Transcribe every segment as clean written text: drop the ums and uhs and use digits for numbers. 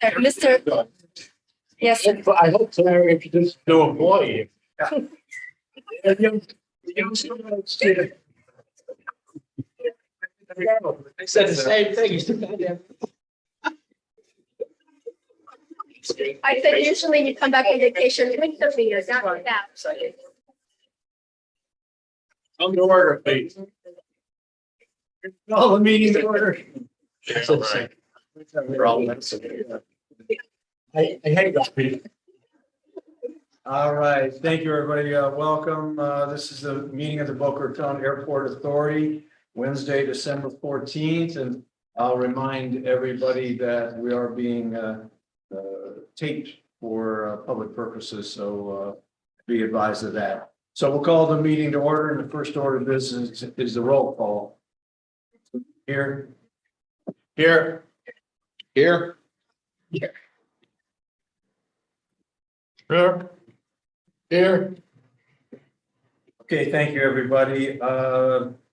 Mr. Yes, sir. I hope Claire introduced a new employee. I said the same thing. I said usually you come back on vacation, drink the beer, not like that. So Come to order, please. Call the meeting to order. I hate those people. All right, thank you, everybody. Welcome. This is the meeting of the Boca Raton Airport Authority, Wednesday, December 14th. And I'll remind everybody that we are being taped for public purposes, so be advised of that. So we'll call the meeting to order, and the first order of business is the roll call. Here. Here. Here. Here. Here. Here. Okay, thank you, everybody.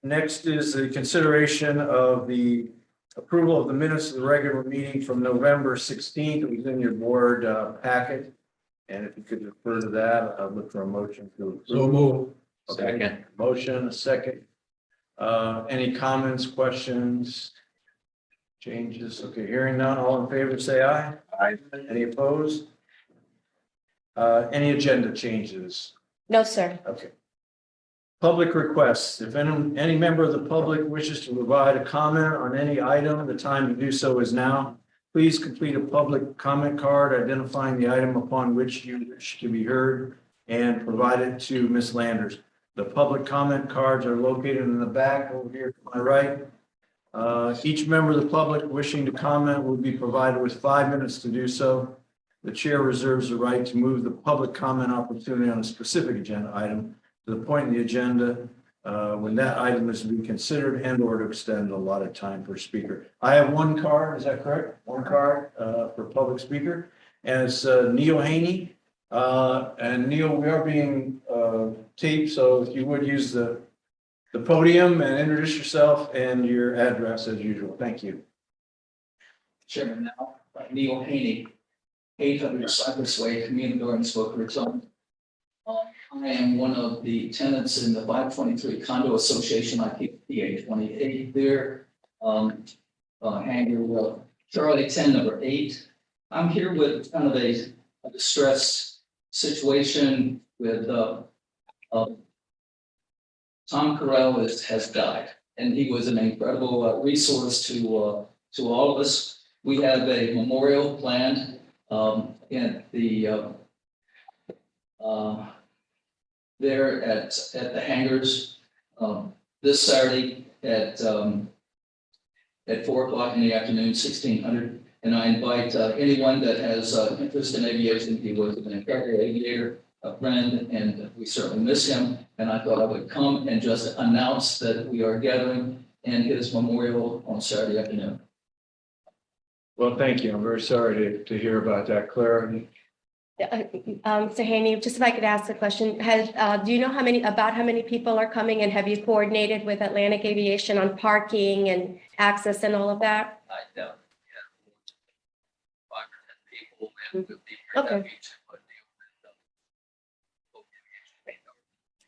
Next is the consideration of the approval of the minutes of the regular meeting from November 16th. It was in your board packet. And if you could refer to that, I'll look for a motion to approve. So move. Okay. Second. Motion, a second. Any comments, questions, changes? Okay, hearing none. All in favor, say aye. Aye. Any opposed? Any agenda changes? no, sir. Okay. Public requests. If any member of the public wishes to provide a comment on any item, the time to do so is now. Please complete a public comment card identifying the item upon which you wish to be heard and provide it to Ms. Landers. The public comment cards are located in the back over here to my right. Each member of the public wishing to comment will be provided with 5 minutes to do so. The chair reserves the right to move the public comment opportunity on a specific agenda item to the point in the agenda when that item is to be considered and or to extend a lot of time per speaker. I have one card, is that correct? One card for public speaker, and it's Neil Haney. And Neil, we are being taped, so if you would use the podium and introduce yourself and your address as usual. Thank you. Chairman now, Neil Haney, 800 Cypress Way, Community Gardens, Boca Raton. I am one of the tenants in the 523 Condo Association. I keep PA 28 there. Hangar Charlie 10, number 8. I'm here with kind of a distress situation with Tom Carell has died, and he was an incredible resource to all of us. We have a memorial planned in the there at the hangars this Saturday at 4 o'clock in the afternoon, 1600. And I invite anyone that has interest in aviation. He was an incredible aviator, a friend, and we certainly miss him. And I thought I would come and just announce that we are gathering in his memorial on Saturday afternoon. Well, thank you. I'm very sorry to hear about that, Claire. Mr. Haney, just if I could ask a question, do you know how many people are coming, and have you coordinated with Atlantic Aviation on parking and access and all of that? I know, yeah. 5 or 10 people, and we'll be here Okay. that beach.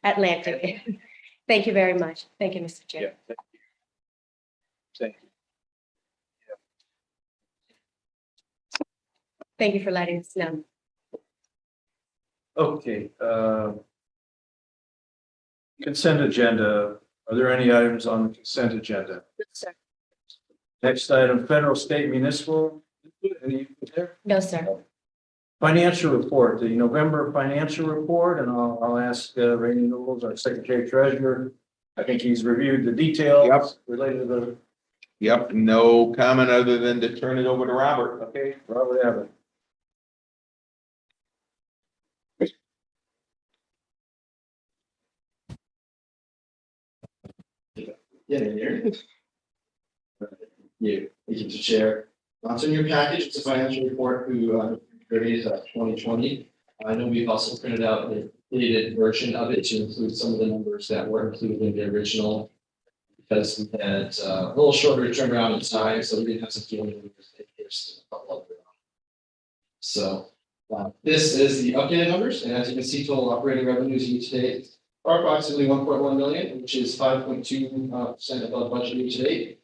Atlantic. Thank you very much. Thank you, Mr. Chair. Yeah, thank you. Thank you. Thank you for letting us know. Okay. Consent agenda. Are there any items on the consent agenda? Yes, sir. Next item, federal, state, municipal. Any there? No, sir. Financial report, the November financial report, and I'll ask Randy Knowles, our Secretary Treasurer. I think he's reviewed the details related to the. Yep, no comment other than to turn it over to Robert. Okay, Robert Abbott. Yeah, here. Yeah, thank you, Mr. Chair. So in your package, it's a financial report through 30th of 2020. I know we've also printed out the dated version of it to include some of the numbers that were included in the original, because we had a little shorter turnaround in time, so we didn't have to deal with it. There's a couple of So this is the updated numbers, and as you can see, total operating revenues year to date are approximately 1.1 million, which is 5.2% above budget year to date.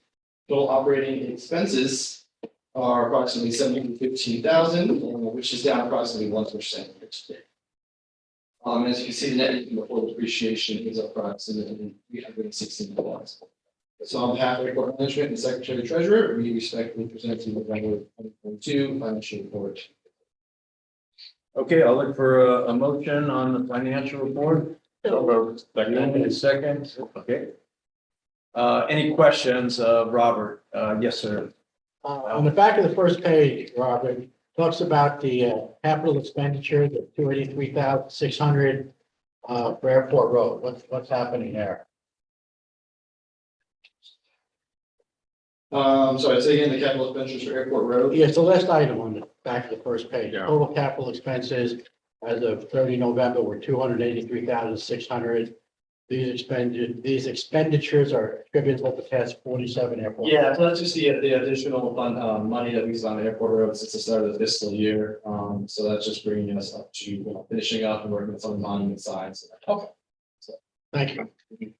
Total operating expenses are approximately 715,000, which is down approximately 1% year to date. As you can see, the net income before depreciation is approximately 316,000. So on behalf of Airport Management and Secretary Treasurer, we respectfully present to you the November 2022 financial report. Okay, I'll look for a motion on the financial report. Second, okay. Any questions, Robert? Yes, sir. On the back of the first page, Robert, talks about the capital expenditure, the 283,600 for Airport Road. What's happening there? Sorry, say again, the capital expenditures for Airport Road. Yeah, it's the last item on the back of the first page. Yeah. Total capital expenses as of 30 November were 283,600. These expenditures are attributable to past 47 airports. Yeah, so that's just the additional fund, money that we spent on Airport Road since the start of the fiscal year. So that's just bringing us up to finishing up and working with some monument signs. Okay. Thank you.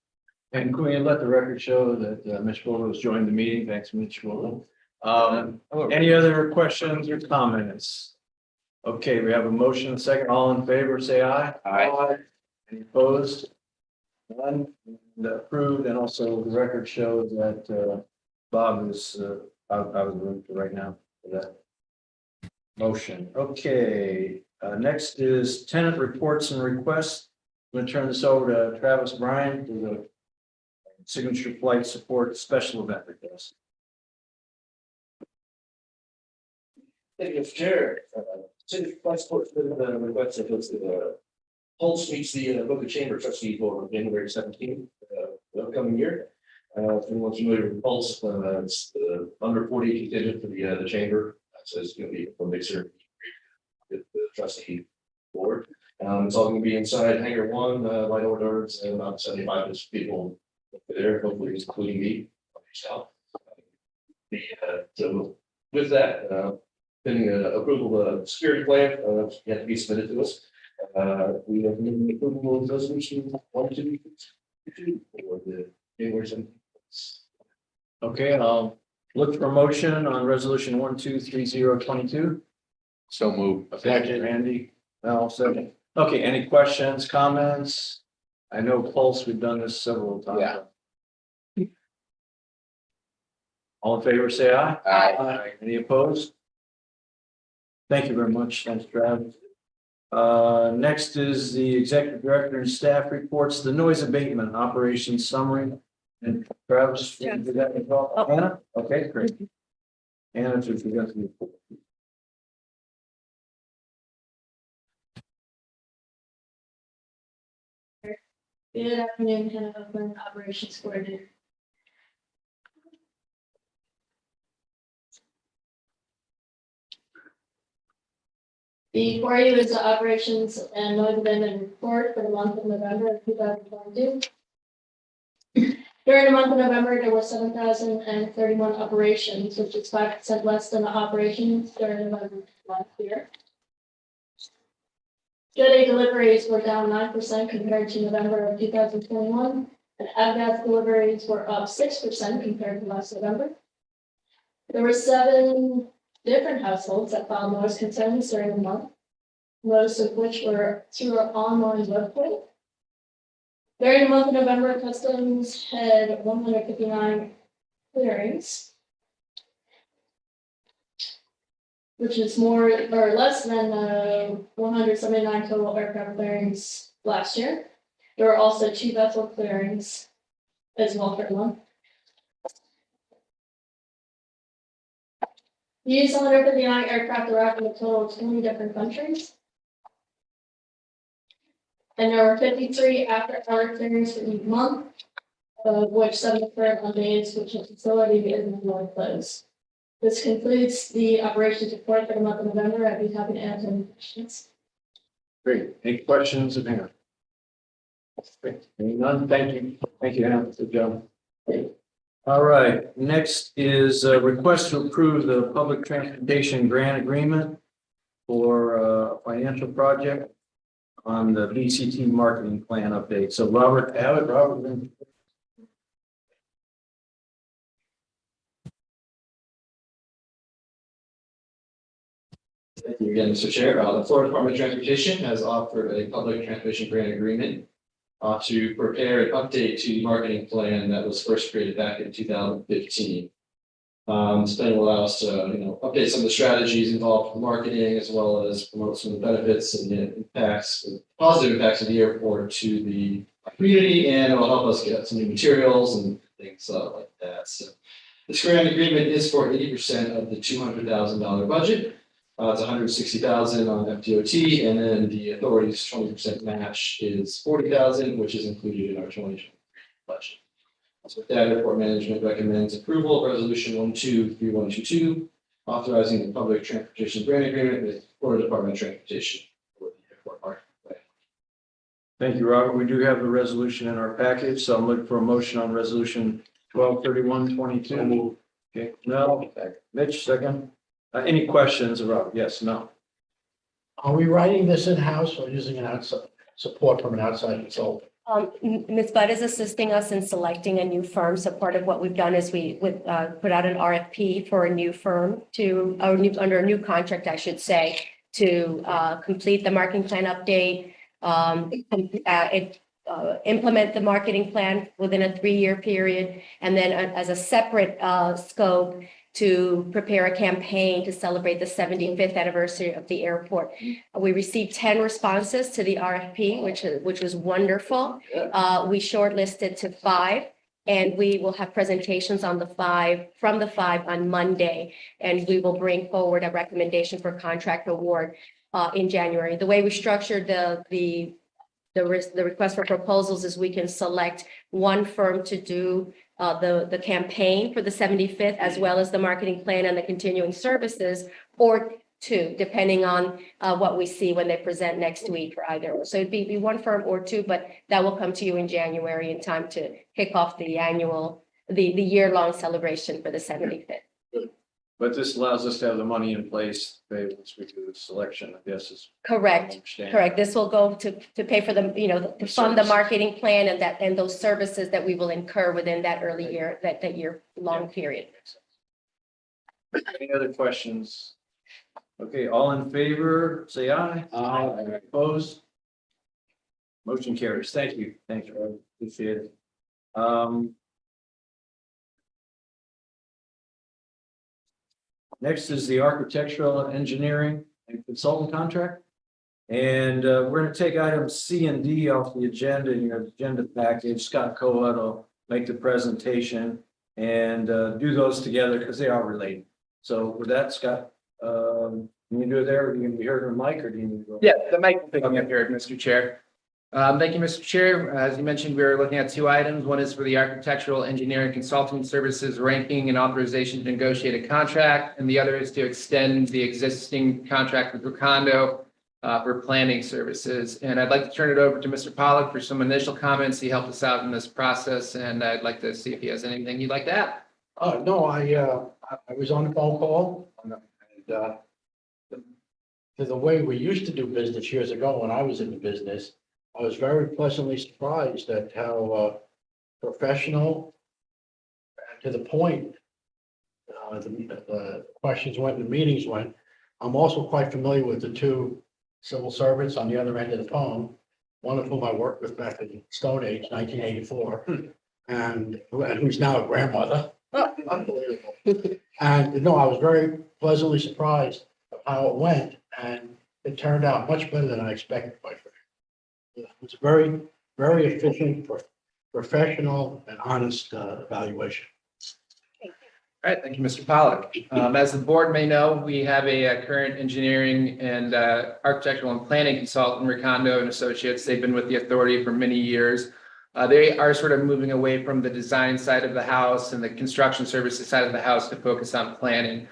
And can we let the record show that Mitch Fuller has joined the meeting? Thanks, Mitch Fuller. Any other questions or comments? Okay, we have a motion and a second. All in favor, say aye. Aye. Any opposed? None. Approved, and also the record shows that Bob is out of the room right now for that motion. Okay, next is tenant reports and requests. I'm going to turn this over to Travis Bryan for the signature flight support special event request. Thank you, Mr. Chair. City Flight Sports request that goes to the Pulse meets the Boca Chamber trustee for January 17th, the upcoming year. If anyone's familiar with Pulse, it's the under 40 contingent for the chamber. So it's going to be a mixer with the trustee board. It's all going to be inside Hangar 1, light hors d'oeuvres, and about 75 people there, hopefully including me. So with that, pending approval of security plan, yet to be submitted to us. We have made the approval of resolution 1222 for the January 17th. Okay, I'll look for a motion on resolution 123022. So move. Second, Randy. Al, second. Okay, any questions, comments? I know Pulse, we've done this several times. Yeah. All in favor, say aye. Aye. Any opposed? Thank you very much. Thanks, Travis. Next is the executive director and staff reports, the noise abatement operations summary. And Travis, Yeah. did that involve Anna? Okay, great. Anna, if you got to report. Good afternoon, Hannah Oakland, Operations Coordinator. Before you is the operations and noise abatement report for the month of November of 2022. During the month of November, there were 7,031 operations, which is 5% less than the operations during November last year. Jet deliveries were down 9% compared to November of 2021, and avgas deliveries were up 6% compared to last November. There were 7 different households that filed noise concerns during the month, most of which were through our online website. During the month of November, Customs had 159 clearings, which is more or less than 179 total aircraft clearings last year. There were also 2 vessel clearings as well for the month. These 159 aircraft arrived in a total of 20 different countries. And there were 53 after-hour clearings for each month, of which 7 occurred on days which the facility is normally closed. This concludes the operations report for the month of November. I'd be happy to answer any questions. Great. Any questions of Anna? None. Thank you. Thank you, Anna. Good job. All right. Next is a request to approve the public transportation grant agreement for a financial project on the BCT marketing plan update. So Robert Abbott, Robert. Thank you again, Mr. Chair. The Florida Department of Transportation has offered a public transportation grant agreement to prepare an update to the marketing plan that was first created back in 2015. This plan will allow us to, update some of the strategies involved in marketing, as well as promote some of the benefits and the impacts, positive impacts of the airport to the community, and it will help us get some new materials and things like that. So this grant agreement is for 80% of the $200,000 budget. It's $160,000 on FDOT, and then the authority's 20% match is $40,000, which is included in our 2023 budget. So with that, airport management recommends approval of resolution 123122, authorizing the public transportation grant agreement with Florida Department of Transportation for the airport market plan. Thank you, Robert. We do have the resolution in our package, so I'm looking for a motion on resolution 123122. Okay, no, Mitch, second. Any questions, Robert? Yes, no. Are we writing this in-house or using an outside support from an outside consultant? Ms. Budd is assisting us in selecting a new firm. So part of what we've done is we would put out an RFP for a new firm under a new contract, I should say, to complete the marketing plan update, implement the marketing plan within a 3-year period, and then as a separate scope to prepare a campaign to celebrate the 75th anniversary of the airport. We received 10 responses to the RFP, which was wonderful. We shortlisted to 5, and we will have presentations from the 5 on Monday, and we will bring forward a recommendation for contract award in January. The way we structured the request for proposals is we can select one firm to do the campaign for the 75th, as well as the marketing plan and the continuing services, or 2, depending on what we see when they present next week for either. So it'd be one firm or 2, but that will come to you in January in time to kick off the year-long celebration for the 75th. But this allows us to have the money in place to pay once we do the selection, I guess is. Correct. Correct. This will go to pay for to fund the marketing plan and those services that we will incur within that early year, that year-long period. Any other questions? Okay, all in favor, say aye. Aye. Opposed? Motion carries. Thank you. Thanks, Rob. Appreciate it. Next is the architectural engineering and consultant contract. And we're going to take items C and D off the agenda in your agenda package. Scott Coa will make the presentation and do those together because they are related. So with that, Scott, can you do it there? Are you going to be heard on the mic, or do you need to go? Yeah, the mic will pick me up here, Mr. Chair. Thank you, Mr. Chair. As you mentioned, we are looking at 2 items. One is for the architectural engineering consulting services ranking and authorization to negotiate a contract, and the other is to extend the existing contract with Recondo for planning services. And I'd like to turn it over to Mr. Pollock for some initial comments. He helped us out in this process, and I'd like to see if he has anything you'd like to add. No, I was on the phone call, and the way we used to do business years ago when I was in the business, I was very pleasantly surprised at how professional and to the point the questions went and the meetings went. I'm also quite familiar with the 2 civil servants on the other end of the phone, one of whom I worked with back in Stone Age, 1984, and who's now a grandmother. Unbelievable. And no, I was very pleasantly surprised of how it went, and it turned out much better than I expected, quite frankly. It was a very, very efficient, professional, and honest evaluation. All right, thank you, Mr. Pollock. As the board may know, we have a current engineering and architectural and planning consultant, Recondo and Associates. They've been with the authority for many years. They are sort of moving away from the design side of the house and the construction services side of the house to focus on planning.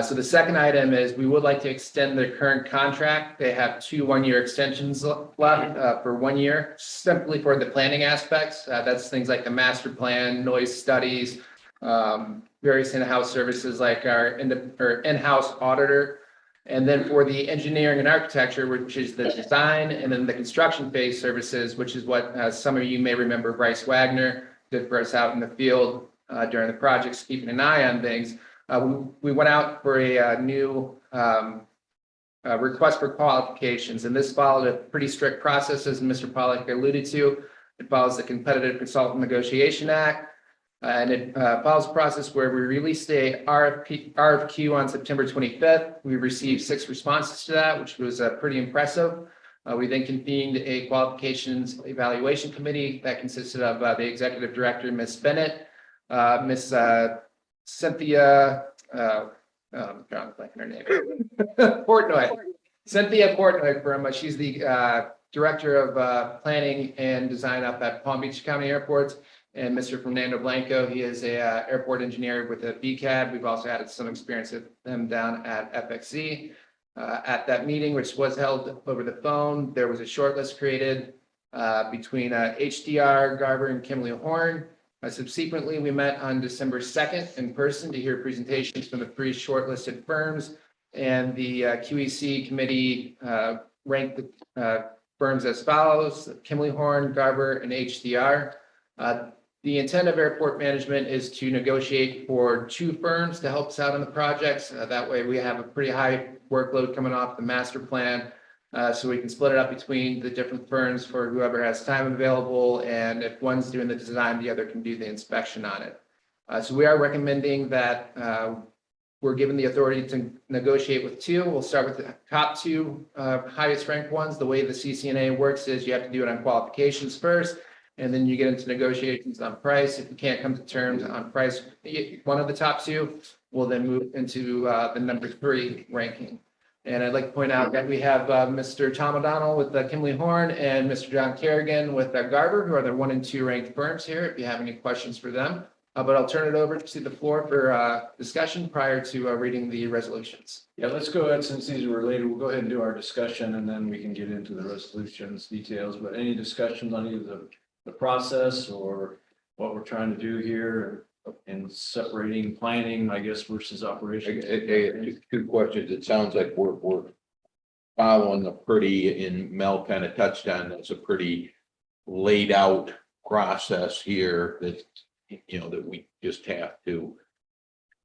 So the second item is we would like to extend their current contract. They have 2 one-year extensions left for 1 year, simply for the planning aspects. That's things like the master plan, noise studies, various in-house services like our in-house auditor And then for the engineering and architecture, which is the design, and then the construction phase services, which is what some of you may remember Bryce Wagner did for us out in the field during the projects, keeping an eye on things. We went out for a new request for qualifications, and this followed a pretty strict process, as Mr. Pollack alluded to. It follows the Competitive Consultant Negotiation Act. And it follows a process where we released a RFQ on September 25th. We received 6 responses to that, which was pretty impressive. We then convened a qualifications evaluation committee that consisted of the executive director, Ms. Bennett, Ms. Cynthia, drawing a blank on her name, Portnoy, Cynthia Portnoy she's the director of planning and design up at Palm Beach County Airports. And Mr. Fernando Blanco, he is a airport engineer with a BCAD. We've also had some experience with them down at FXC. At that meeting, which was held over the phone, there was a short list created between HDR, Garber, and Kimley Horn. Subsequently, we met on December 2nd in person to hear presentations from the 3 shortlisted firms. And the QEC committee ranked the firms as follows: Kimley Horn, Garber, and HDR. The intent of airport management is to negotiate for 2 firms to help us out on the projects. That way we have a pretty high workload coming off the master plan. So we can split it up between the different firms for whoever has time available. And if one's doing the design, the other can do the inspection on it. So we are recommending that we're given the authority to negotiate with 2. We'll start with the top 2 highest ranked ones. The way the CCNA works is you have to do it on qualifications first. And then you get into negotiations on price. If you can't come to terms on price, one of the top 2 will then move into the number 3 ranking. And I'd like to point out that we have Mr. Tom O'Donnell with Kimley Horn and Mr. John Kerrigan with Garber, who are the 1 and 2 ranked firms here, if you have any questions for them. But I'll turn it over to the floor for discussion prior to reading the resolutions. Yeah, let's go ahead, since these are related, we'll go ahead and do our discussion and then we can get into the resolutions details. But any discussions on either the process or what we're trying to do here in separating planning, I guess, versus operations? 2 questions. It sounds like we're following a pretty, and Mel kind of touched on, it's a pretty laid out process here that, that we just have to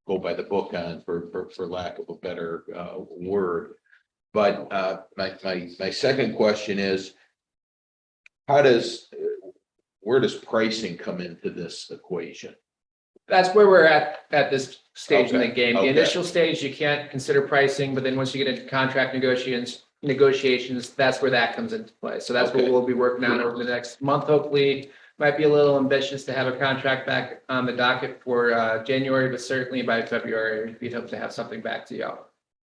go by the book on, for lack of a better word. But my second question is, where does pricing come into this equation? That's where we're at this stage in the Okay, game. The okay. initial stage, you can't consider pricing, but then once you get into contract negotiations, that's where that comes into play. So that's what Okay. we'll be working on over the next month, hopefully. Might be a little ambitious to have a contract back on the docket for January, but certainly by February, we'd hope to have something back to y'all.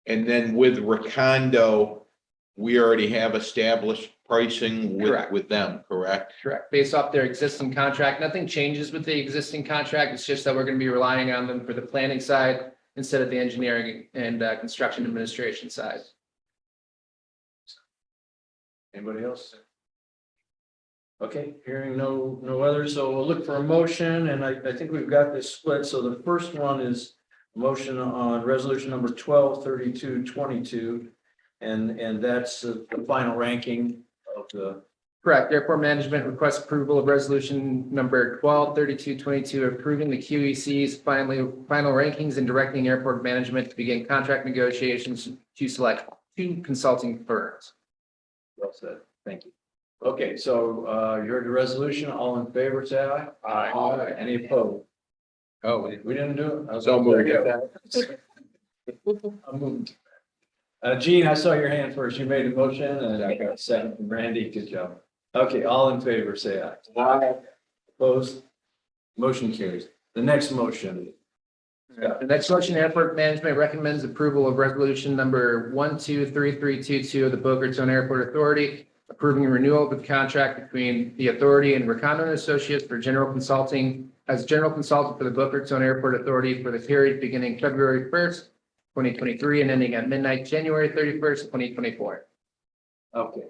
And then with Recondo, we already have established pricing Correct. with them, correct? Correct. Based off their existing contract, nothing changes with the existing contract. It's just that we're going to be relying on them for the planning side instead of the engineering and construction administration side. Anybody else? Okay, hearing no others, so we'll look for a motion, and I think we've got this split. So the first one is a motion on resolution number 123222. And that's the final ranking of the. Correct. Airport management requests approval of resolution number 123222, approving the QEC's final rankings and directing airport management to begin contract negotiations to select 2 consulting firms. Well said. Thank you. Okay, so you heard the resolution. All in favor, say aye. Aye. Any opposed? Oh, we didn't do it? So moved. I'm moving. Gene, I saw your hand first. You made a motion and I got a second from Randy. Good job. Okay, all in favor, say aye. Aye. Opposed? Motion carries. The next motion. The next motion, airport management recommends approval of resolution number 123322 of the Boca Raton Airport Authority, approving a renewal of the contract between the authority and Recondo and Associates for general consulting as general consultant for the Boca Raton Airport Authority for the period beginning February 1st, 2023 and ending at midnight, January 31st, 2024. Okay.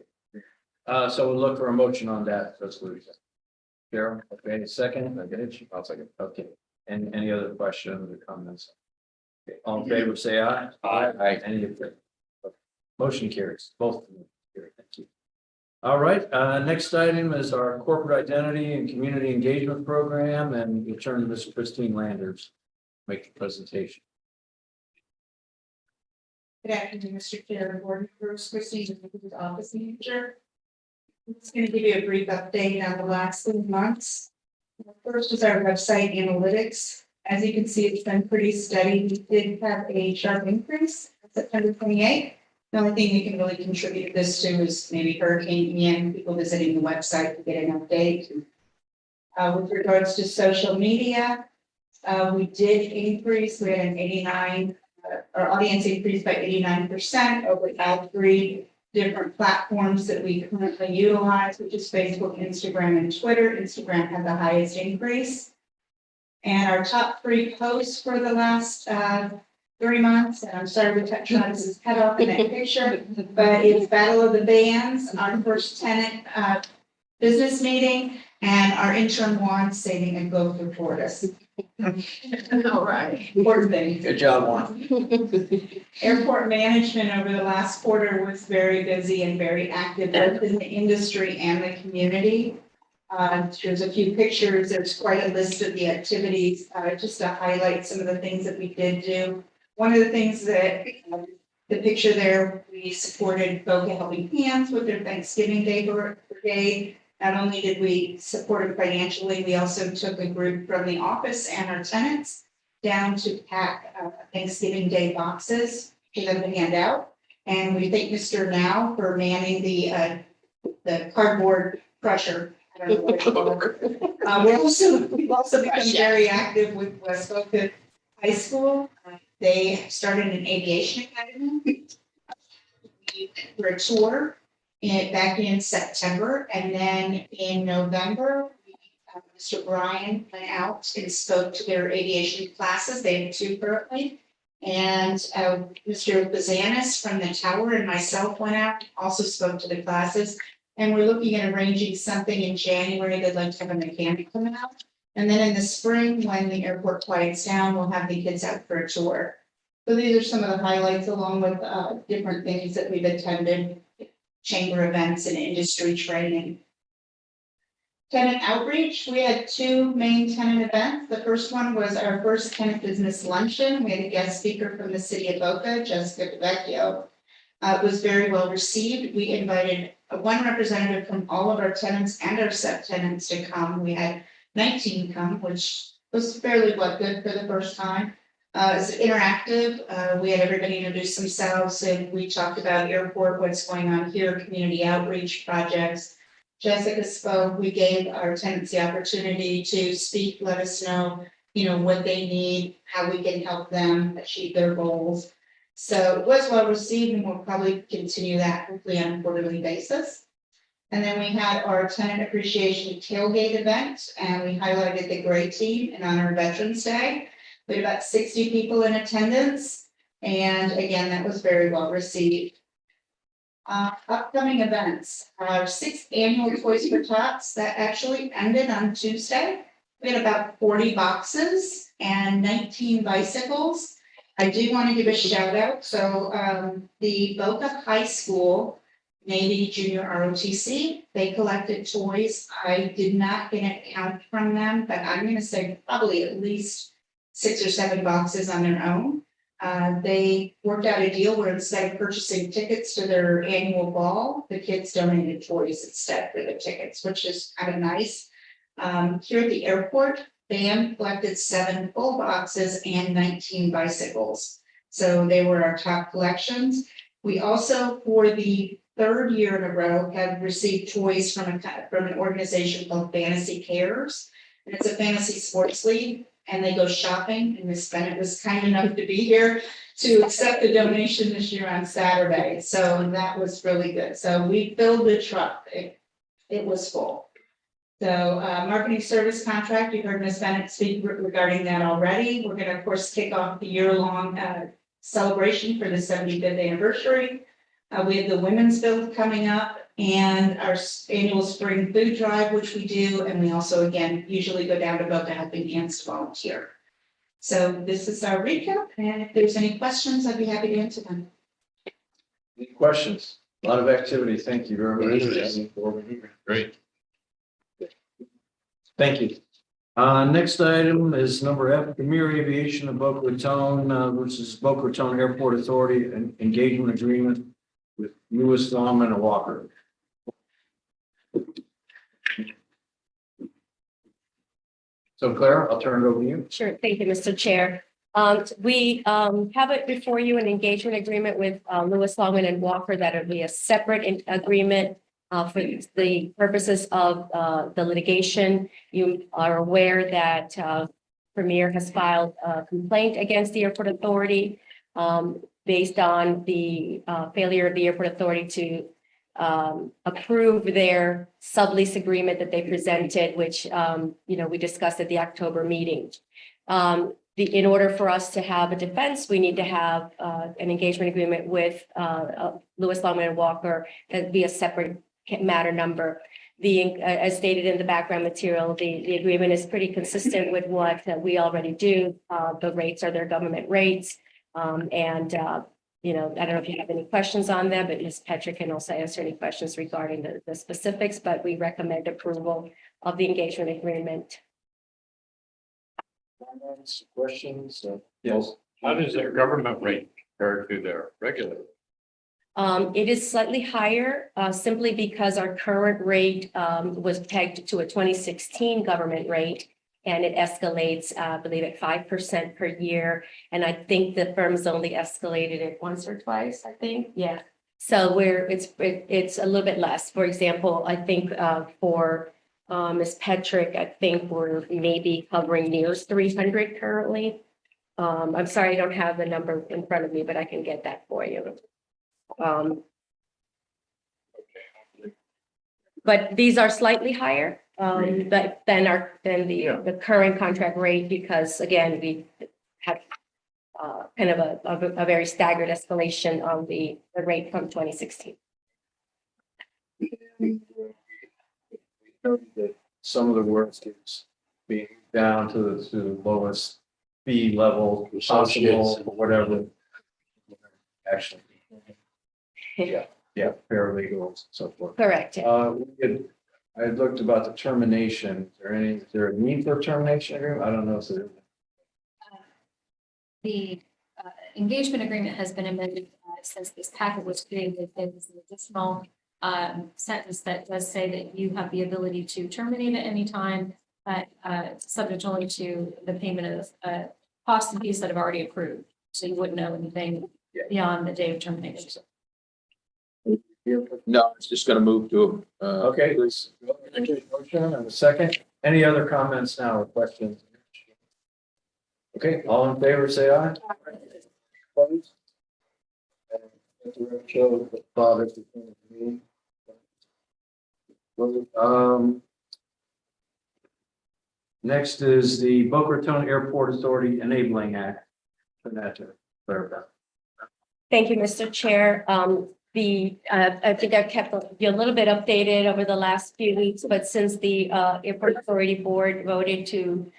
So we'll look for a motion on that resolution. Carol, okay, a second. I get it. I'll second. Okay. And any other questions or comments? Okay, all in favor, say aye. Aye. Any opposed? Motion carries, both of them carry, thank you. All right, next item is our corporate identity and community engagement program, and we'll turn to Ms. Christine Landers, make the presentation. Good afternoon, Mr. Chair, board members, Christine, the office manager. I'm just going to give you a brief update on the last 3 months. First is our website analytics. As you can see, it's been pretty steady. We did have a sharp increase on September 28th. The only thing we can really contribute this to is maybe Hurricane Ian, people visiting the website to get an update. With regards to social media, we did increase. We had an 89, our audience increased by 89% over all 3 different platforms that we currently utilize, which is Facebook, Instagram, and Twitter. Instagram had the highest increase. And our top 3 posts for the last 3 months, and I'm sorry to touch on this head off in that picture, but it's Battle of the Bands, our first tenant business meeting, and our interim Juan saving a goat for Fortis. All right. Important thing. Good job, Juan. Airport management over the last quarter was very busy and very active both in the industry and the community. There's a few pictures. There's quite a list of the activities, just to highlight some of the things that we did do. One of the things that the picture there, we supported Boca Helping Hands with their Thanksgiving Day Brigade. Not only did we support them financially, we also took a group from the office and our tenants down to pack Thanksgiving Day boxes for them to hand out. And we thank Mr. Now for manning the cardboard crusher. I don't know what you call it. We've also become very active with West Boca High School. They started an aviation academy. We were a tour back in September, and then in November, Mr. Brian went out and spoke to their aviation classes. They have 2 currently. And Mr. Bazanis from the tower and myself went out, also spoke to the classes. And we're looking at arranging something in January. They'd like to have a mechanic come out. And then in the spring, when the airport quiets down, we'll have the kids out for a tour. So these are some of the highlights along with different things that we've attended, chamber events and industry training. Tenant outreach, we had 2 main tenant events. The first one was our first tenant business luncheon. We had a guest speaker from the city of Boca, Jessica DeVecchio. It was very well received. We invited 1 representative from all of our tenants and our subtenants to come. We had 19 come, which was fairly good for the first time. It's interactive. We had everybody introduce themselves, and we talked about airport, what's going on here, community outreach projects. Jessica spoke. We gave our tenants the opportunity to speak, let us know, what they need, how we can help them achieve their goals. So it was well received, and we'll probably continue that hopefully on a quarterly basis. And then we had our tenant appreciation tailgate event, and we highlighted the great team in honor of Veterans Day. We had about 60 people in attendance, and again, that was very well received. Upcoming events, our 6th annual Toys for Tots that actually ended on Tuesday. We had about 40 boxes and 19 bicycles. I do want to give a shout out. So the Boca High School Navy Junior ROTC, they collected toys. I did not get an count from them, but I'm going to say probably at least 6 or 7 boxes on their own. They worked out a deal where instead of purchasing tickets to their annual ball, the kids donated toys instead for the tickets, which is kind of nice. Here at the airport, BAM collected 7 full boxes and 19 bicycles. So they were our top collections. We also, for the 3rd year in a row, have received toys from an organization called Fantasy Cares. And it's a fantasy sports league, and they go shopping, and Miss Bennett was kind enough to be here to accept the donation this year on Saturday. So that was really good. So we filled the truck. It was full. So marketing service contract, you heard Ms. Bennett speak regarding that already. We're going to, of course, kick off the year-long celebration for the 75th anniversary. We have the Women's Build coming up and our annual spring food drive, which we do. And we also, again, usually go down to Boca Helping Hands to volunteer. So this is our recap. And if there's any questions, I'd be happy to answer them. Any questions? A lot of activity. Thank you very much. Great. Thank you. Next item is number F, Premier Aviation of Boca Raton versus Boca Raton Airport Authority and engagement agreement with Lewis, Longman and Walker. So Claire, I'll turn it over to you. Sure, thank you, Mr. Chair. We have it before you an engagement agreement with Lewis, Longman and Walker that will be a separate agreement for the purposes of the litigation. You are aware that Premier has filed a complaint against the airport authority based on the failure of the airport authority to approve their sublease agreement that they presented, which we discussed at the October meeting. In order for us to have a defense, we need to have an engagement agreement with Lewis, Longman and Walker that be a separate matter number. As stated in the background material, the agreement is pretty consistent with what we already do. The rates are their government rates. I don't know if you have any questions on that, but Ms. Petrick can also answer any questions regarding the specifics, but we recommend approval of the engagement agreement. Questions? Yes. How does their government rate compare to their regular? It is slightly higher simply because our current rate was pegged to a 2016 government rate, and it escalates, I believe, at 5% per year. And I think the firm's only escalated it once or twice, I think. Yeah. So it's a little bit less. For example, I think for Ms. Petrick, I think we're maybe hovering near 300 currently. I'm sorry, I don't have the number in front of me, but I can get that for you. But these are slightly higher than the current contract rate, because again, we have kind of a very staggered escalation on the rate from 2016. Some of the work is being down to the lowest fee level possible, or whatever. Actually. Yeah, paralegals and so forth. Correct. I looked about the termination. Is there a need for a termination agreement? I don't know if there. The engagement agreement has been amended since this packet was created. There's an additional sentence that does say that you have the ability to terminate at any time, but subject only to the payment of costs and fees that have already approved. So you wouldn't know anything beyond the day of termination. No, it's just gonna move to, Okay, please. Motion and a second. Any other comments now or questions? Okay, all in favor, say aye. Opposed? And let the record show that Bob is between me. Next is the Boca Raton Airport Authority Enabling Act. Thank you, Mr. Chair. I think I've kept you a little bit updated over the last few weeks, but since the Airport Authority Board voted to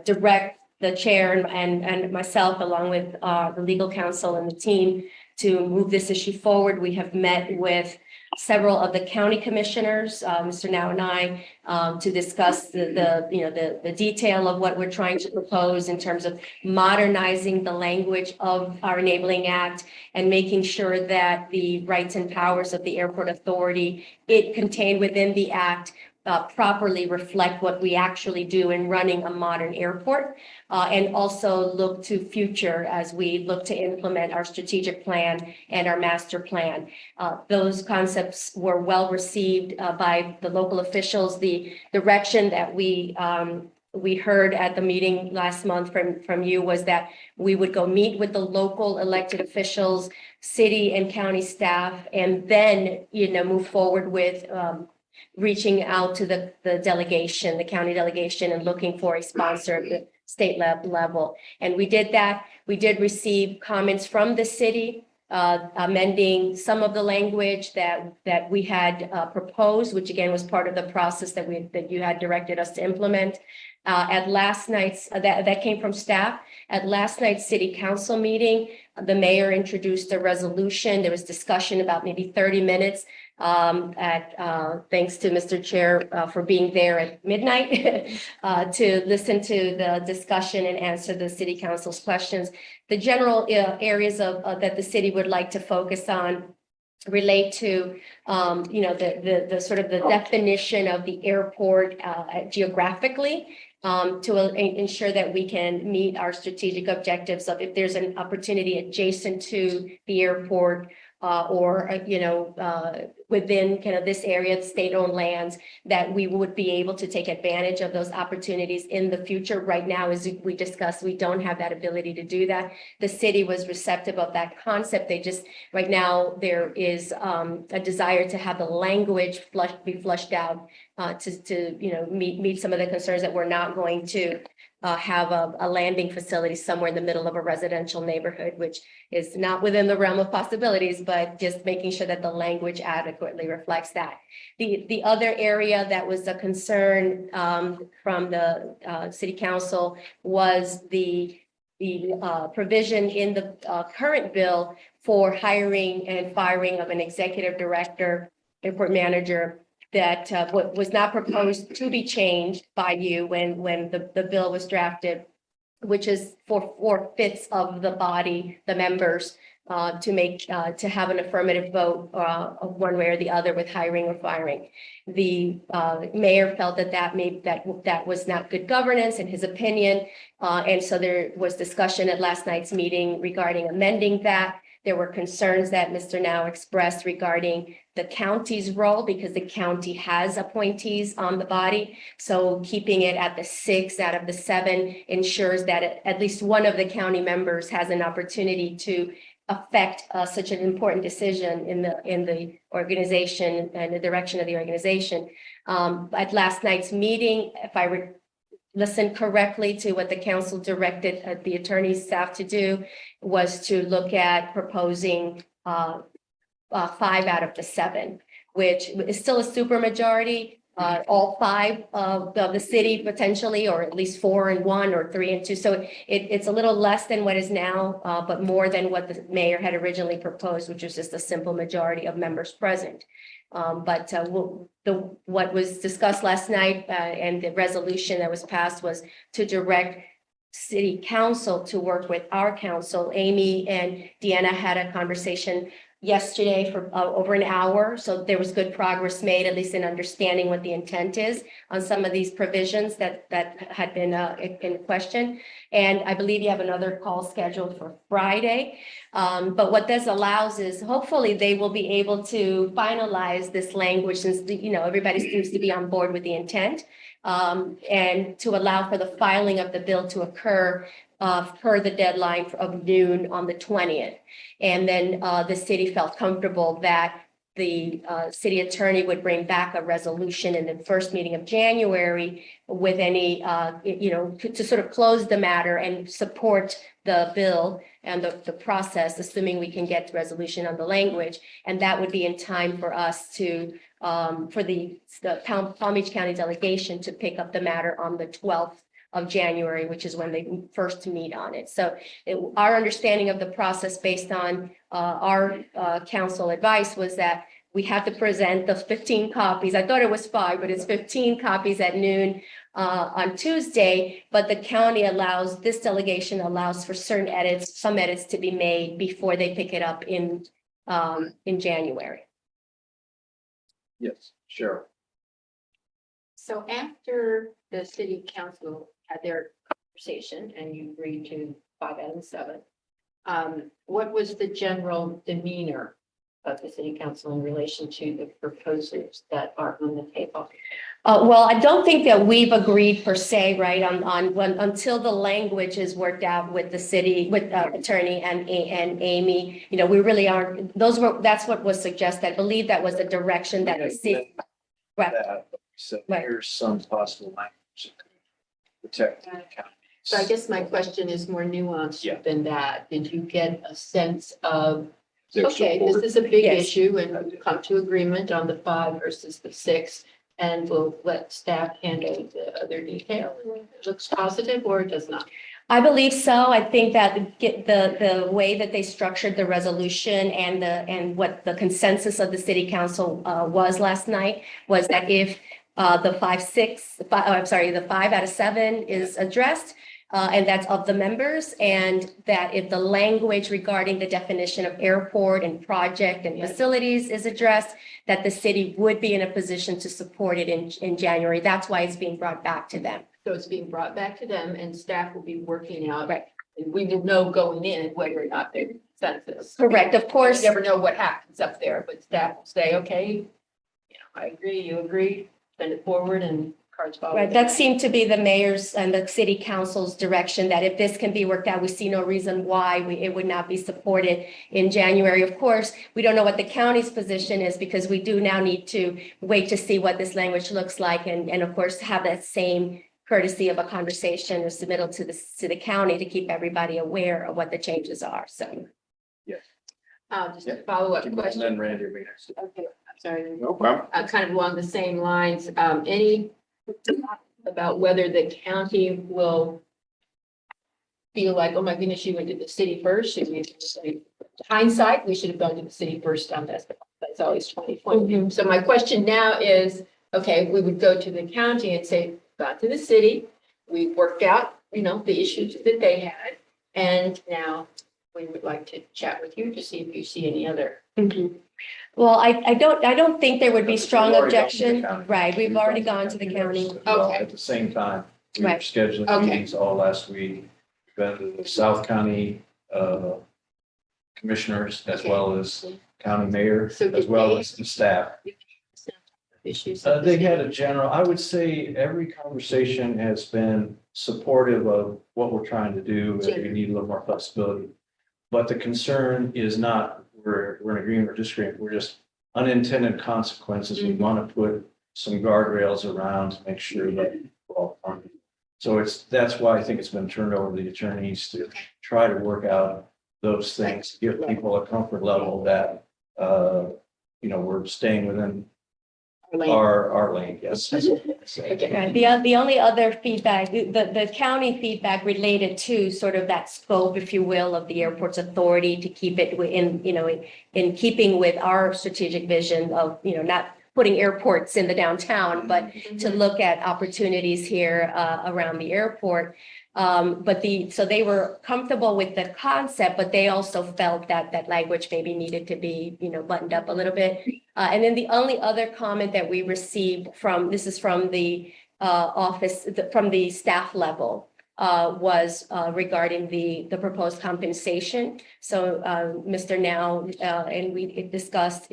direct the chair and myself, along with the legal counsel and the team, to move this issue forward, we have met with several of the county commissioners, Mr. Now and I, to discuss the detail of what we're trying to propose in terms of modernizing the language of our Enabling Act and making sure that the rights and powers of the Airport Authority, it contained within the act, properly reflect what we actually do in running a modern airport, and also look to future as we look to implement our strategic plan and our master plan. Those concepts were well received by the local officials. The direction that we heard at the meeting last month from you was that we would go meet with the local elected officials, city and county staff, and then move forward with reaching out to the delegation, the county delegation, and looking for a sponsor at the state level. And we did that. We did receive comments from the city, amending some of the language that we had proposed, which again was part of the process that you had directed us to implement. At last night's, that came from staff. At last night's city council meeting, the mayor introduced a resolution. There was discussion about maybe 30 minutes. Thanks to Mr. Chair for being there at midnight to listen to the discussion and answer the city council's questions. The general areas of that the city would like to focus on relate to, the sort of the definition of the airport geographically, to ensure that we can meet our strategic objectives of if there's an opportunity adjacent to the airport within kind of this area, state-owned lands, that we would be able to take advantage of those opportunities in the future. Right now, as we discussed, we don't have that ability to do that. The city was receptive of that concept. They just, right now, there is a desire to have the language be flushed out to meet some of the concerns that we're not going to have a landing facility somewhere in the middle of a residential neighborhood, which is not within the realm of possibilities, but just making sure that the language adequately reflects that. The other area that was a concern from the city council was the provision in the current bill for hiring and firing of an executive director, airport manager, that was not proposed to be changed by you when the bill was drafted, which is for 4/5 of the body, the members, to have an affirmative vote of one way or the other with hiring or firing. The mayor felt that was not good governance in his opinion, and so there was discussion at last night's meeting regarding amending that. There were concerns that Mr. Now expressed regarding the county's role, because the county has appointees on the body. So keeping it at the 6 out of the 7 ensures that at least one of the county members has an opportunity to affect such an important decision in the organization and the direction of the organization. At last night's meeting, if I listened correctly to what the council directed the attorney's staff to do, was to look at proposing 5 out of the 7, which is still a super majority. All 5 of the city potentially, or at least 4 and 1 or 3 and 2. So it's a little less than what is now, but more than what the mayor had originally proposed, which was just a simple majority of members present. What was discussed last night and the resolution that was passed was to direct city council to work with our council. Amy and Deanna had a conversation yesterday for over an hour. So there was good progress made, at least in understanding what the intent is on some of these provisions that had been in question. And I believe you have another call scheduled for Friday. But what this allows is hopefully they will be able to finalize this language, since everybody seems to be on board with the intent, and to allow for the filing of the bill to occur per the deadline of noon on the 20th. And then the city felt comfortable that the city attorney would bring back a resolution in the first meeting of January with any, to sort of close the matter and support the bill and the process, assuming we can get the resolution on the language. And that would be in time for us to, for the Palm Beach County delegation to pick up the matter on the 12th of January, which is when they first meet on it. So our understanding of the process based on our council advice was that we have to present the 15 copies. I thought it was 5, but it's 15 copies at noon on Tuesday. But the county allows, this delegation allows for certain edits, some edits to be made before they pick it up in January. Yes, Cheryl. So after the city council had their conversation and you agreed to 5 out of 7, what was the general demeanor of the city council in relation to the proposals that are on the table? Well, I don't think that we've agreed per se, right, on when, until the language is worked out with the city, with attorney and Amy. We really aren't. That's what was suggested. I believe that was the direction that the city. Right. So Right. here's some possible language that could protect the county. So I guess my question is more nuanced Yeah. than that. Did you get a sense of, Their okay, this support. is a big Yes. issue and come to agreement on the 5 versus the 6? and we'll let staff handle the other detail. It looks positive or it does not. I believe so. I think that the way that they structured the resolution and what the consensus of the city council was last night was that if the 5 out of 7 is addressed, and that's of the members, and that if the language regarding the definition of airport and project and facilities is addressed, that the city would be in a position to support it in January. That's why it's being brought back to them. So it's being brought back to them and staff will be working out. Right. And we will know going in whether or not there's consensus. Correct, of course. You never know what happens up there, but staff will say, okay, you know, I agree, you agree, send it forward and cards follow. Right, that seemed to be the mayor's and the city council's direction, that if this can be worked out, we see no reason why it would not be supported in January. Of course, we don't know what the county's position is because we do now need to wait to see what this language looks like and of course have that same courtesy of a conversation or submittal to the county to keep everybody aware of what the changes are, so. Just a follow-up And question. then Randy will be next. Okay, I'm sorry. No problem. Kind of along the same lines, any about whether the county will feel like, oh my goodness, you went to the city first, should we, like, hindsight, we should have gone to the city first on this, that's always 2020. So my question now is, okay, we would go to the county and say, got to the city, we worked out, you know, the issues that they had, and now we would like to chat with you to see if you see any other. Well, I don't think there would be strong We've already gone to the objection, county. right, we've already gone to the county. Well, Okay. At the same time, we were Right. scheduling Okay. meetings all last week. Been to the South County commissioners as well as county mayor, So as did well they- as the staff. Issues. They had a general, I would say every conversation has been supportive of what we're trying to do, and we need a little more flexibility. But the concern is not, we're in agreement or disagreement, we're just unintended consequences. We want to put some guardrails around to make sure that we're all funded. So that's why I think it's been turned over to the attorneys to try to work out those things, give people a comfort level that, we're staying within our lane, yes. Okay. Right. The only other feedback, the county feedback related to sort of that scope, if you will, of the airport's authority to keep it in, in keeping with our strategic vision of, not putting airports in the downtown, but to look at opportunities here around the airport. So they were comfortable with the concept, but they also felt that that language maybe needed to be, buttoned up a little bit. And then the only other comment that we received this is from the office, from the staff level, was regarding the proposed compensation. So Mr. Now, and we discussed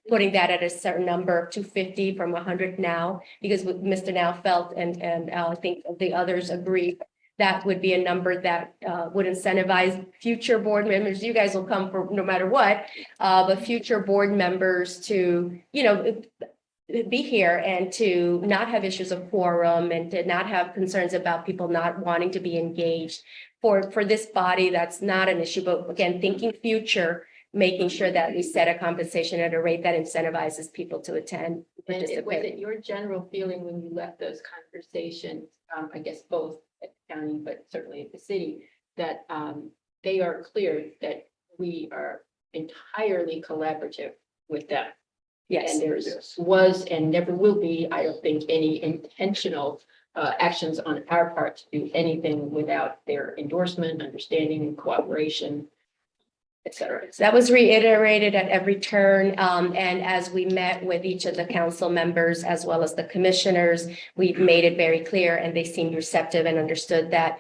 putting that at a certain number of 250 from 100 now, because Mr. Now felt, and I think the others agreed, that would be a number that would incentivize future board members. You guys will come for no matter what, but future board members to, be here and to not have issues of quorum and to not have concerns about people not wanting to be engaged. For this body, that's not an issue, but again, thinking future, making sure that we set a compensation at a rate that incentivizes people to attend. And was participate. it your general feeling when you left those conversations, I guess both at the county, but certainly at the city, that they are clear that we are entirely collaborative with them? Yes. And was and never will be, I don't think, any intentional actions on our part to do anything without their endorsement, understanding, and cooperation, et cetera. So that was reiterated at every turn. And as we met with each of the council members as well as the commissioners, we've made it very clear and they seemed receptive and understood that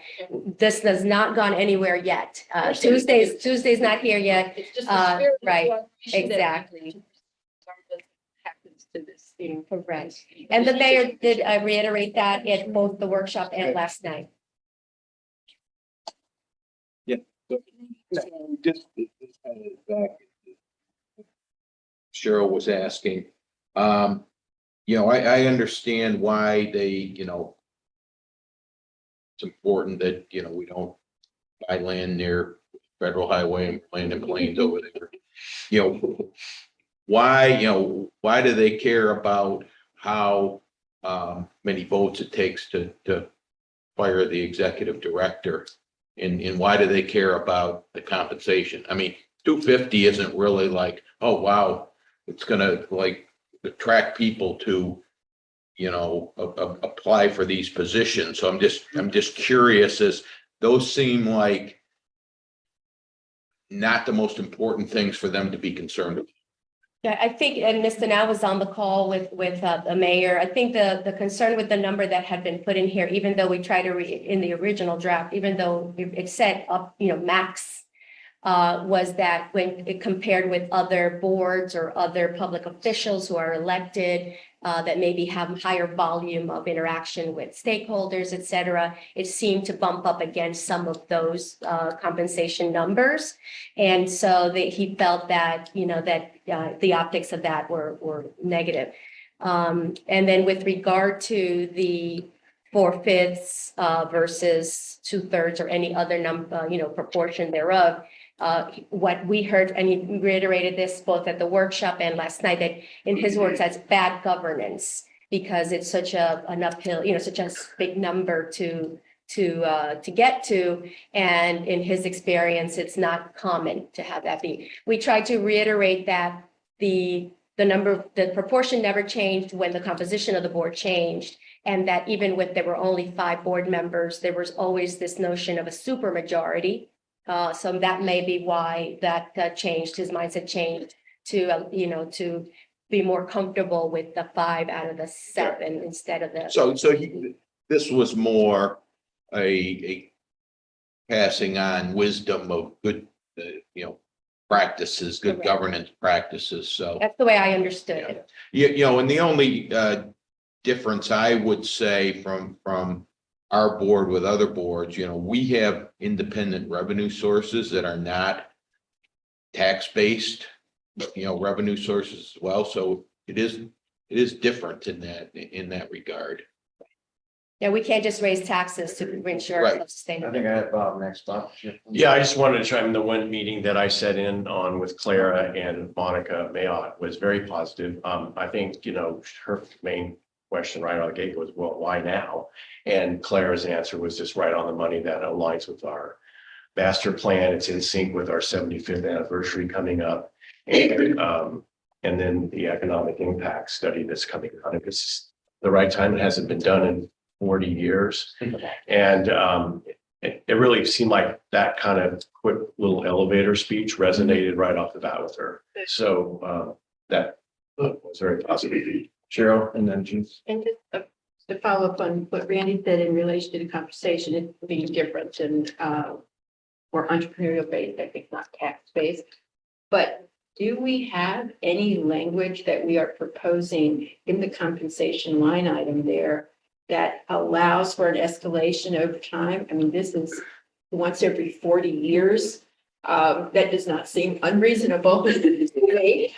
this has not gone anywhere yet. Tuesday's not here yet. It's just the spirit of right, cooperation that exactly. happens to this, Correct. And the mayor did reiterate that at both the workshop and last night. Just kind of back. Cheryl was asking, I understand why they, it's important that, we don't buy land near federal highway and land and planes over there. Why do they care about how many votes it takes to fire the executive director. And why do they care about the compensation? I mean, 250 isn't really like, oh, wow, it's gonna like attract people to, apply for these positions. So I'm just curious, as those seem like not the most important things for them to be concerned about. Yeah, I think, and Mr. Now was on the call with the mayor. I think the concern with the number that had been put in here, even though we tried to in the original draft, even though it said up, max, was that when it compared with other boards or other public officials who are elected, that maybe have higher volume of interaction with stakeholders, et cetera, it seemed to bump up against some of those compensation numbers. And so he felt that, the optics of that were negative. And then with regard to the 4/5 versus 2/3 or any other number, proportion thereof, what we heard, and he reiterated this both at the workshop and last night, that in his words, that's bad governance, because it's such an uphill, such a big number to get to. And in his experience, it's not common to have that be. We tried to reiterate that the proportion never changed when the composition of the board changed. And that even with, there were only 5 board members, there was always this notion of a supermajority. So that may be why that changed, his mindset changed to be more comfortable with the 5 out of the 7 instead of the. So this was more a passing on wisdom of good, practices, good Correct. governance practices. So, That's the way I understood it. and the only difference I would say from our board with other boards, we have independent revenue sources that are not tax-based, revenue sources as well. So it is different in that regard. Yeah, we can't just raise taxes to ensure Right. sustainability. I think I had Bob next, Bob. Yeah, I just wanted to chime in. The one meeting that I sat in on with Clara and Monica Mayotte was very positive. I think, her main question right out of the gate was, well, why now? And Clara's answer was just right on the money, that aligns with our master plan. It's in sync with our 75th anniversary coming up. And then the economic impact study that's coming out. It's the right time. It hasn't been done in 40 years. And it really seemed like that kind of quick little elevator speech resonated right off the bat with her. So that was very positive. Cheryl and then Jean. And just to follow up on what Randy said in relation to the conversation, it being different and more entrepreneurial based, I think not tax based. But do we have any language that we are proposing in the compensation line item there that allows for an escalation over time? I mean, this is once every 40 years. That does not seem unreasonable to me.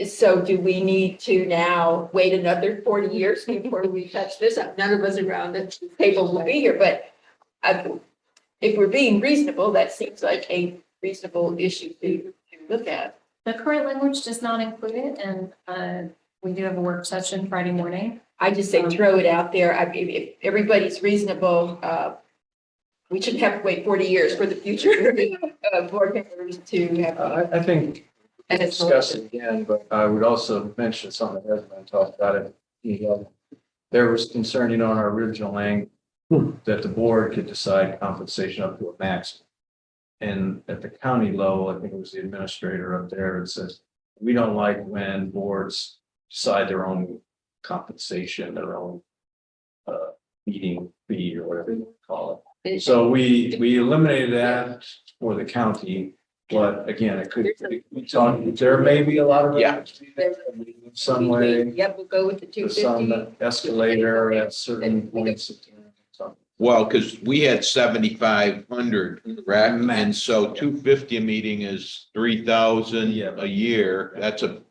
So do we need to now wait another 40 years before we touch this? None of us around the table will be here, but if we're being reasonable, that seems like a reasonable issue to look at. The current language does not include it, and we do have a work session Friday morning. I just say throw it out there. I mean, if everybody's reasonable, we shouldn't have to wait 40 years for the future board members to have. I think And we'll it's discuss it again, but I would also mention something that hasn't been talked about it. There was concern, in our original language that the board could decide compensation up to a maximum. And at the county level, I think it was the administrator up there, it says, we don't like when boards decide their own compensation, their own meeting fee or whatever you call it. So we eliminated that for the county, but again, it could, we talked, there may be a lot of. Yeah. Some way, Yep, we'll go with the some 250. escalator at certain points. Well, because we had 7,500, correct? And so 250 a meeting is 3,000 Yeah. a year. That's a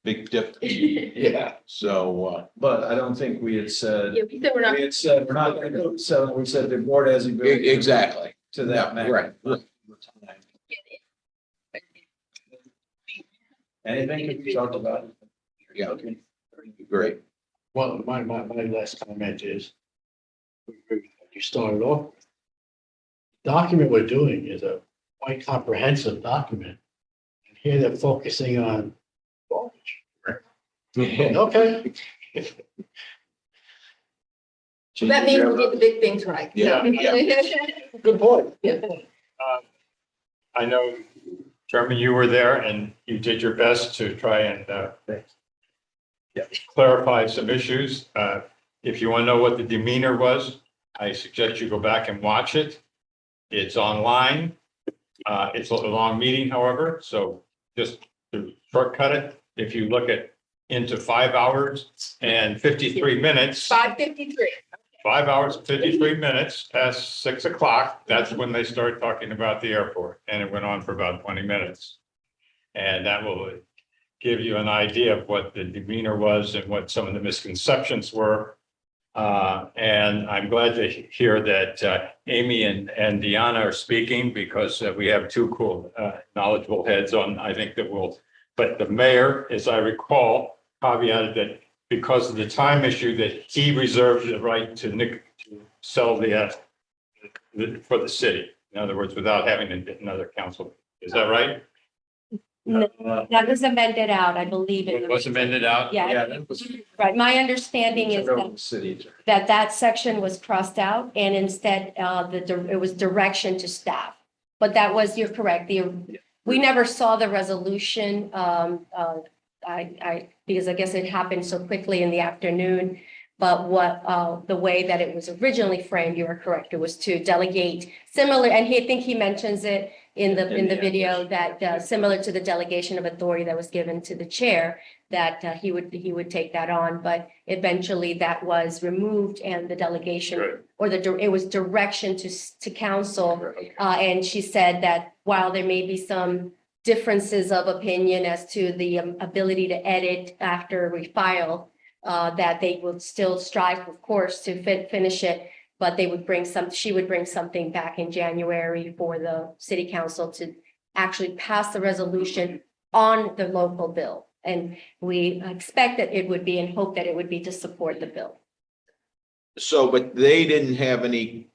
big difference. Yeah, so, But I don't think we had said, Yeah, we said we're not. we had said, we're not gonna go, so we said the board has the ability exactly. to that. Yeah, right. Anything that we talked about? Yeah. Okay. Great. Well, my last comment is, you started off with. Document we're doing is a quite comprehensive document. And here they're focusing on voltage. Okay. That means we get the big things right. Yeah, Good point. I know, Chairman, you were there and you did your best to try and clarify some issues. If you want to know what the demeanor was, I suggest you go back and watch it. It's online. It's a long meeting, however, so just to shortcut it, if you look at into 5 hours and 53 minutes. 5:53. 5 hours, 53 minutes past 6 o'clock, that's when they start talking about the airport, and it went on for about 20 minutes. And that will give you an idea of what the demeanor was and what some of the misconceptions were. And I'm glad to hear that Amy and Deanna are speaking, because we have two cool, knowledgeable heads on, I think that will, but the mayor, as I recall, caveated that because of the time issue, that he reserved the right to sell for the city. In other words, without having another council. Is that right? No, that was amended out, I believe. It was amended out? Yeah, that was. right. My understanding is that City. that section was crossed out, and instead, it was direction to staff. But that was, you're correct, we never saw the resolution, because I guess it happened so quickly in the afternoon. But the way that it was originally framed, you are correct, it was to delegate similar, and I think he mentions it in the video, that similar to the delegation of authority that was given to the chair, that he would take that on, but eventually that was removed, and the delegation, Right. or it was direction to council. And she said that while there may be some differences of opinion as to the ability to edit after we file, that they would still strive, of course, to finish it, but she would bring something back in January for the city council to actually pass the resolution on the local bill. And we expect that it would be, and hope that it would be, to support the bill. So, but they didn't have any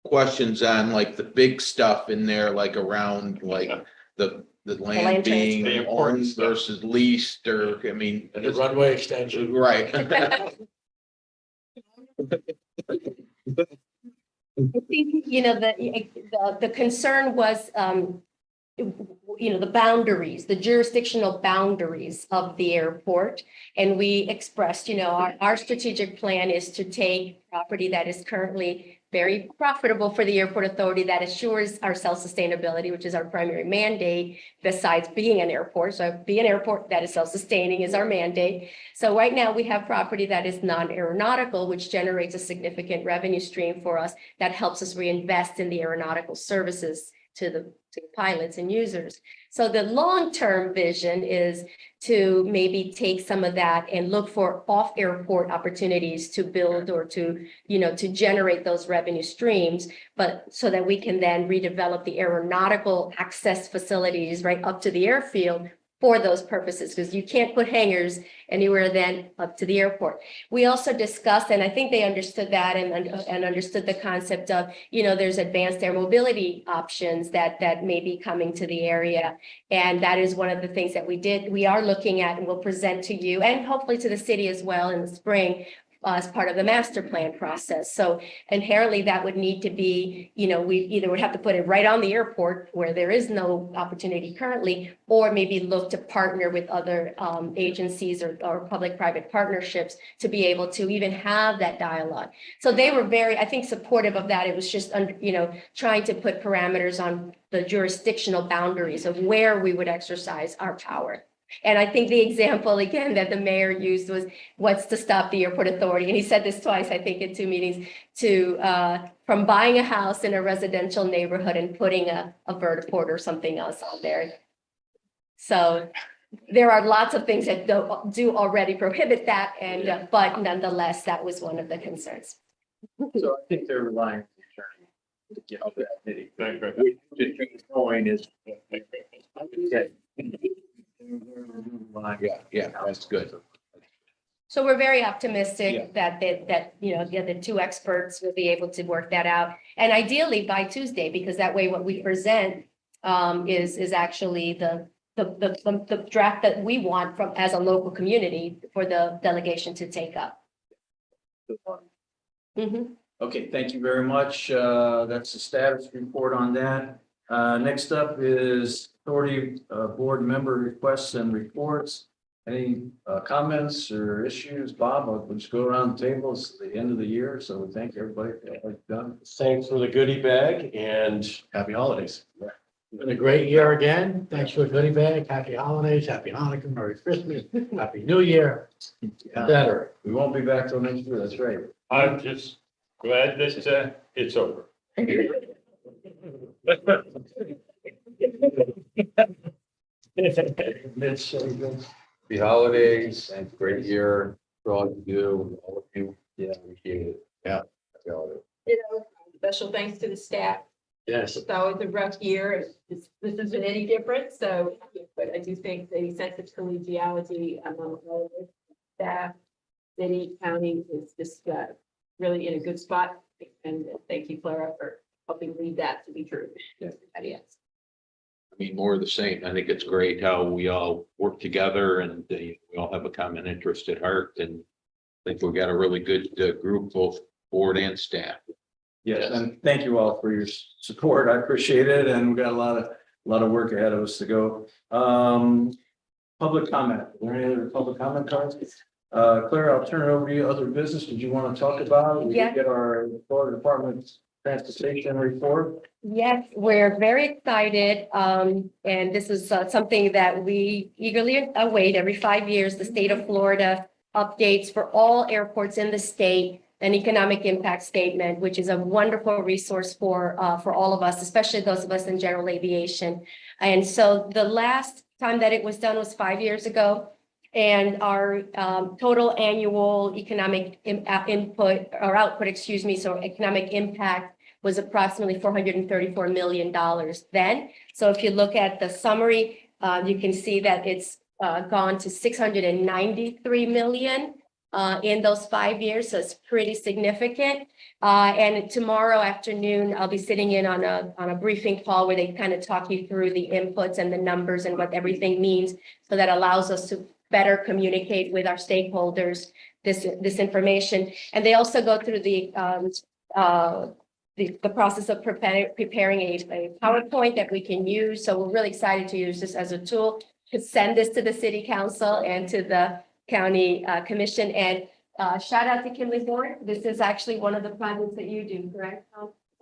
questions on like the big stuff in there, like around like the land land being transfer. The important owned stuff. versus leased, or, I mean. And the runway extension. Right. I think, the concern was, the boundaries, the jurisdictional boundaries of the airport. And we expressed, our strategic plan is to take property that is currently very profitable for the airport authority, that assures our self-sustainability, which is our primary mandate, besides being an airport. So be an airport that is self-sustaining is our mandate. So right now we have property that is non-aeronautical, which generates a significant revenue stream for us that helps us reinvest in the aeronautical services to the pilots and users. So the long-term vision is to maybe take some of that and look for off-airport opportunities to build, or to generate those revenue streams, but so that we can then redevelop the aeronautical access facilities right up to the airfield for those purposes, because you can't put hangars anywhere then up to the airport. We also discussed, and I think they understood that, and understood the concept of, there's advanced air mobility options that may be coming to the area. And that is one of the things that we are looking at, and will present to you, and hopefully to the city as well in the spring, as part of the master plan process. So inherently that would need to be, we either would have to put it right on the airport where there is no opportunity currently, or maybe look to partner with other agencies or public-private partnerships to be able to even have that dialogue. So they were very, I think, supportive of that. It was just, trying to put parameters on the jurisdictional boundaries of where we would exercise our power. And I think the example, again, that the mayor used was, what's to stop the airport authority? And he said this twice, I think, in 2 meetings, from buying a house in a residential neighborhood and putting a vertiport or something else on there. So there are lots of things that do already prohibit that, but nonetheless, that was one of the concerns. So I think they're relying on the attorney to get that nitty. Which point is. Okay. Yeah, that's good. So we're very Yeah. optimistic that, you know, the other two experts will be able to work that out. And ideally by Tuesday, because that way what we present is actually the draft that we want from, as a local community for the delegation to take up. Mhm. Okay, thank you very much. That's the status report on that. Next up is authority, board member requests and reports. Any comments or issues? Bob, we'll just go around the table. It's the end of the year, so we thank everybody for what they've done. Thanks for the goodie bag and happy holidays. Been a great year again. Thanks for the goodie bag. Happy holidays, happy Hanukkah, Merry Christmas, Happy New Year, et cetera. We won't be back till next year, that's right. I'm just glad that it's over. The holidays and great year for all you do, all of you. Yeah, appreciate it. Yeah. Happy holidays. You know, special thanks to the staff. Yes. It's always a rough year. This isn't any different, so, but I do think the sense of collegiality among all of the staff, city, county is just really in a good spot. And thank you, Clara, for helping lead that to be true. Yeah. Yes. I mean, more of the same. I think it's great how we all work together and we all have a common interest at heart. And I think we've got a really good group, both board and staff. Yes, and thank you all for your support. I appreciate it, and we've got a lot of work ahead of us to go. Public comment. Are there any other public comment cards? Claire, I'll turn it over to you. Other business, did you want to talk about? We Yeah. did get our Florida Department Transportation report. Yes, we're very excited. And this is something that we eagerly await every 5 years. The state of Florida updates for all airports in the state an economic impact statement, which is a wonderful resource for all of us, especially those of us in general aviation. And so the last time that it was done was 5 years ago. And our total annual economic input or output, excuse me, so economic impact was approximately $434 million then. So if you look at the summary, you can see that it's gone to 693 million in those 5 years. So it's pretty significant. And tomorrow afternoon, I'll be sitting in on a briefing call where they kind of talk you through the inputs and the numbers and what everything means. So that allows us to better communicate with our stakeholders this information. And they also go through the process of preparing a PowerPoint that we can use. So we're really excited to use this as a tool to send this to the city council and to the county commission. And shout out to Kimley Horn. This is actually one of the projects that you do, correct?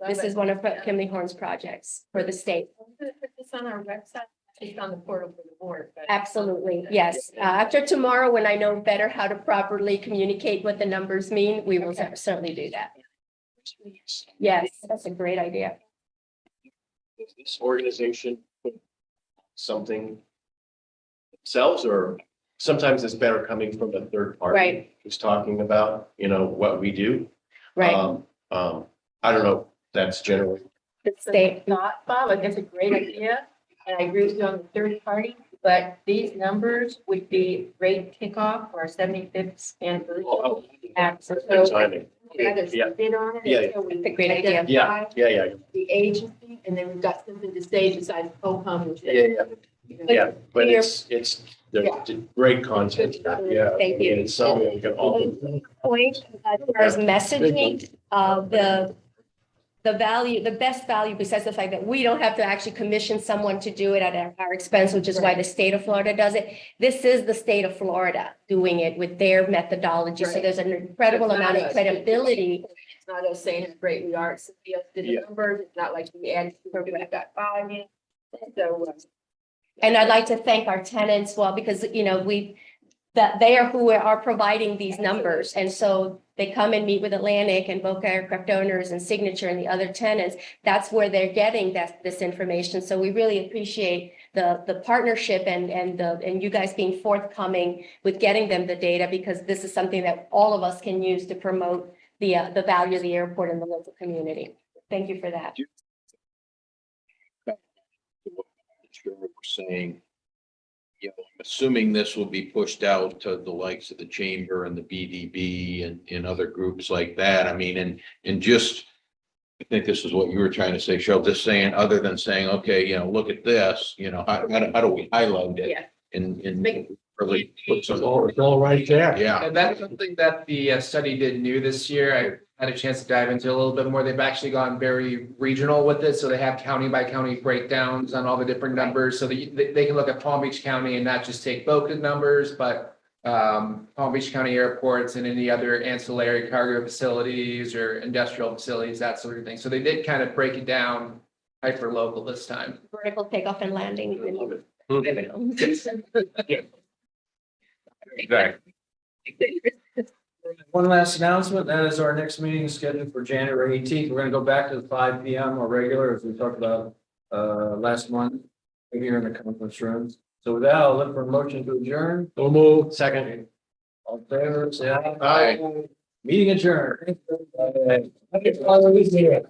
This is one of Kimley Horn's projects for the state. Put this on our website, it's on the portal for the board. But Absolutely, yes. After tomorrow, when I know better how to properly communicate what the numbers mean, we will certainly do that. Yes, that's a great idea. This organization put something themselves, or sometimes it's better coming from a third party. Right. Who's talking about, what we do. Right. I don't know, if that's generally. State. Not, Bob, I think it's a great idea, and I agree with you on the third party, but these numbers would be great kickoff for our 75th anniversary. Good timing. Yeah. Bid on it. Yeah. until we It's a great idea. Yeah, yeah. The agency, and then we've got something to say besides ho-hum. which Yeah. Yeah, but Your- it's, there's great content. Yeah. Thank you. And it's something we can all. Point as far as messaging, the value, the best value, besides the fact that we don't have to actually commission someone to do it at our expense, which is why the state of Florida does it. This is the state of Florida doing it with their methodology. So Right. there's an incredible It's not amount of us. credibility. It's not us saying how great we are. Somebody else did the Yeah. numbers. It's not like we added, we've got 5 in. So. And I'd like to thank our tenants, well, because, that they are who are providing these numbers. And so they come and meet with Atlantic and Boca Aircraft Owners and Signature and the other tenants. That's where they're getting this information. So we really appreciate the partnership and you guys being forthcoming with getting them the data, because this is something that all of us can use to promote the value of the airport in the local community. Thank you for that. Sure, we're saying you know, I'm assuming this will be pushed out to the likes of the chamber and the BDB and other groups like that. I mean, and just, I think this is what you were trying to say, Cheryl, just saying, other than saying, okay, you know, look at this, you know, how do we highlight it? Yeah. And Make- really put some, It's all right there. yeah. And that's something that the study did new this year. I had a chance to dive into a little bit more. They've actually gone very regional with it. So they have county by county breakdowns on all the different numbers. So that they can look at Palm Beach County and not just take Boca numbers, but Palm Beach County airports and any other ancillary cargo facilities or industrial facilities, that sort of thing. So they did kind of break it down hyper local this time. Vertical takeoff and landing. Exactly. One last announcement, that is our next meeting is scheduled for January 18th. We're gonna go back to the 5 PM or regular, as we talked about last month, here in the conference room. So with that, I'll look for a motion to adjourn. So move. Second. All in favor, say aye. Aye. Meeting adjourned. Happy Father's Day.